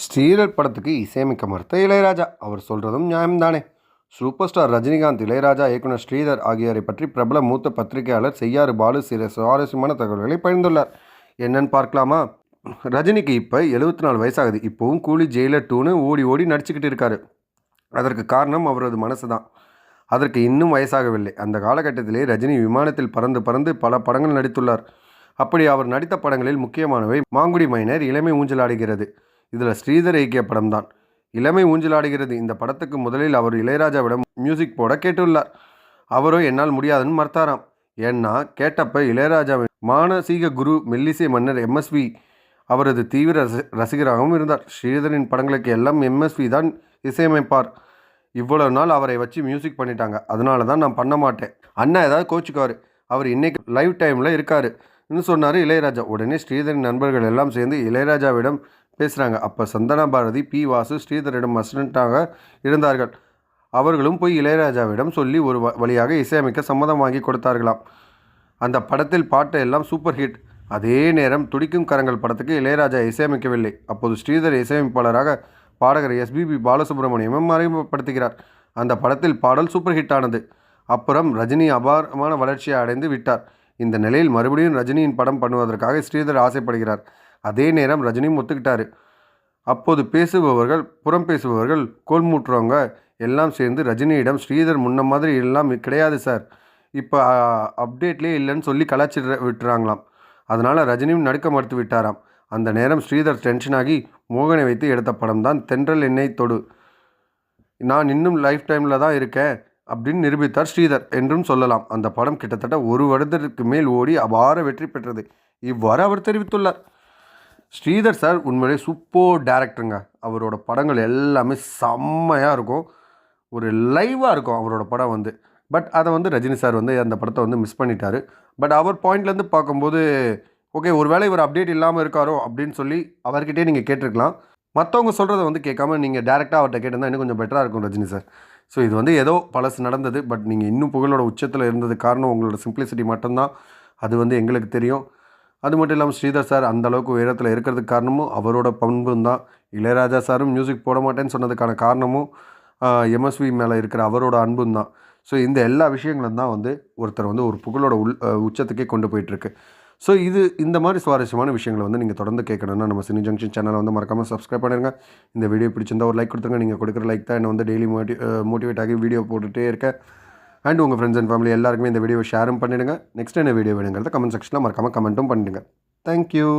ஸ்ரீதர் படத்துக்கு இசையமைக்க மறுத்த இளையராஜா. அவர் சொல்றதும் நியாயம்தானே. சூப்பர் ஸ்டார் ரஜினிகாந்த், இளையராஜா, இயக்குனர் ஸ்ரீதர் ஆகியோரை பற்றி பிரபல மூத்த பத்திரிகையாளர் செய்யாறு பாலு சில சுவாரஸ்யமான தகவல்களை பகிர்ந்துள்ளார். என்னன்னு பார்க்கலாமா? ரஜினிக்கு இப்போ 74 வயசாகுது. இப்போவும் கூலி, ஜெயிலர் 2ன்னு ஓடி ஓடி நடிச்சுக்கிட்டு இருக்காரு. அதற்கு காரணம் அவரது மனசு தான். அதற்கு இன்னும் வயசாகவில்லை. அந்த காலகட்டத்திலே ரஜினி விமானத்தில் பறந்து பறந்து பல படங்கள் நடித்துள்ளார். அப்படி அவர் நடித்த படங்களில் முக்கியமானவை மாங்குடி மைனர், இளமை ஊஞ்சலாடுகிறது. இதில் ஸ்ரீதர் இயக்கிய படம் தான் இளமை ஊஞ்சலாடுகிறது. இந்த படத்துக்கு முதலில் அவர் இளையராஜாவிடம் மியூசிக் போட கேட்டுள்ளார். அவரோ என்னால் முடியாதுன்னு மறுத்தாராம். ஏன்னா கேட்டப்ப இளையராஜாவின் மானசீக குரு, மெல்லிசை மன்னர் எம்எஸ்வி அவரது தீவிர ரசிகராகவும் இருந்தார். ஸ்ரீதரின் படங்களுக்கு எல்லாம் எம்எஸ்வி தான் இசையமைப்பார். இவ்வளவு நாள் அவரை வச்சு மியூசிக் பண்ணிட்டாங்க. அதனால தான் நான் பண்ண மாட்டேன். அண்ணா ஏதாவது கோச்சுக்காரு, அவர் இன்னைக்கு லைவ் டைமில் இருக்காரு சொன்னார் இளையராஜா. உடனே ஸ்ரீதரின் நண்பர்கள் எல்லாம் சேர்ந்து இளையராஜாவிடம் பேசுகிறாங்க. அப்போ சந்தனா பாரதி, பி வாசு ஸ்ரீதரிடம் அசிஸ்டண்ட்டாக இருந்தார்கள். அவர்களும் போய் இளையராஜாவிடம் சொல்லி ஒரு வழியாக இசையமைக்க சம்மதம் வாங்கி கொடுத்தார்களாம். அந்த படத்தில் பாட்டு எல்லாம் சூப்பர் ஹிட். அதே நேரம் துடிக்கும் கரங்கள் படத்துக்கு இளையராஜா இசையமைக்கவில்லை. அப்போது ஸ்ரீதர் இசையமைப்பாளராக பாடகர் எஸ்பிபி பாலசுப்ரமணியமும் அறிமுகப்படுத்துகிறார். அந்த படத்தில் பாடல் சூப்பர் ஹிட் ஆனது. அப்புறம் ரஜினி அபாரமான வளர்ச்சியை அடைந்து விட்டார். இந்த நிலையில் மறுபடியும் ரஜினியின் படம் பண்ணுவதற்காக ஸ்ரீதர் ஆசைப்படுகிறார். அதே நேரம் ரஜினியும் ஒத்துக்கிட்டார். அப்போது பேசுபவர்கள், புறம் பேசுபவர்கள், கோல்மூட்டுறவங்க எல்லாம் சேர்ந்து ரஜினியிடம் ஸ்ரீதர் முன்ன மாதிரி எல்லாம் கிடையாது சார், இப்போ அப்டேட்லேயே இல்லைன்னு சொல்லி கலாச்சி விட்டுறாங்களாம். அதனால் ரஜினியும் நடுக்க மறுத்து விட்டாராம். அந்த நேரம் ஸ்ரீதர் டென்ஷனாகி மோகனை வைத்து எடுத்த படம் தான் தென்றல் என்னை தொடு. நான் இன்னும் லைஃப் டைமில் தான் இருக்கேன் அப்படின்னு நிரூபித்தார் ஸ்ரீதர் என்றும் சொல்லலாம். அந்த படம் கிட்டத்தட்ட 1 வருடத்திற்கு மேல் ஓடி அபார வெற்றி பெற்றது. இவ்வாறு அவர் தெரிவித்துள்ளார். ஸ்ரீதர் சார் உண்மையிலே சூப்பர் டேரக்டருங்க. அவரோட படங்கள் எல்லாமே செம்மையாக இருக்கும். ஒரு லைவாக இருக்கும் அவரோட படம் பட் அதை ரஜினி சார் அந்த படத்தை மிஸ் பண்ணிட்டார். பட் அவர் பாயிண்ட்லேருந்து பார்க்கும்போது ஓகே, ஒரு வேளை இவர் அப்டேட் இல்லாமல் இருக்காரோ அப்படின்னு சொல்லி அவர்கிட்டே நீங்கள் கேட்டிருக்கலாம். மற்றவங்க சொல்கிறத கேட்காம நீங்கள் டேரெக்டாக அவர்கிட்ட கேட்டிருந்தால் இன்னும் கொஞ்சம் பெட்டராக இருக்கும் ரஜினி சார். ஸோ இது ஏதோ பழசு நடந்தது. பட் நீங்கள் இன்னும் புகழோட உச்சத்தில் இருந்தது காரணம் உங்களோட சிம்பிளிசிட்டி மட்டும்தான். அது எங்களுக்கு தெரியும். அது மட்டும் இல்லாமல் ஸ்ரீதர் சார் அந்தளவுக்கு உயரத்தில் இருக்கிறதுக்கு காரணமும் அவரோட பண்பும் தான். இளையராஜா சாரும் மியூசிக் போட மாட்டேன்னு சொன்னதுக்கான காரணமும் எம்எஸ்வி மேலே இருக்கிற அவரோட அன்பும் தான். ஸோ இந்த எல்லா விஷயங்களும் தான் ஒருத்தர் ஒரு புகழோட உச்சத்துக்கே கொண்டு போயிட்டுருக்கு. ஸோ இந்த மாதிரி சுவாரஸ்யமான விஷயங்களை நீங்கள் தொடர்ந்து கேட்கணுன்னா நம்ம சினி ஜங்ஷன் சேனலை மறக்காமல் சப்ஸ்கிரைப் பண்ணிடுங்க. இந்த வீடியோ பிடிச்சிருந்தா ஒரு லைக் கொடுத்துருங்க. நீங்கள் கொடுக்குற லைக் தான் என்னை டெய்லி மோட்டிவேட் ஆகி வீடியோ போட்டுகிட்டே இருக்கேன். அண்ட் உங்கள் ஃப்ரெண்ட்ஸ் அண்ட் ஃபேமிலி எல்லாருக்குமே இந்த வீடியோ ஷேரும் பண்ணிவிடுங்க. நெக்ஸ்ட் என்ன வீடியோ வேணுங்கிறத கமெண்ட் செக்ஷனில் மறக்காமல் கமெண்ட்டும் பண்ணிவிடுங்க. தேங்க்யூ.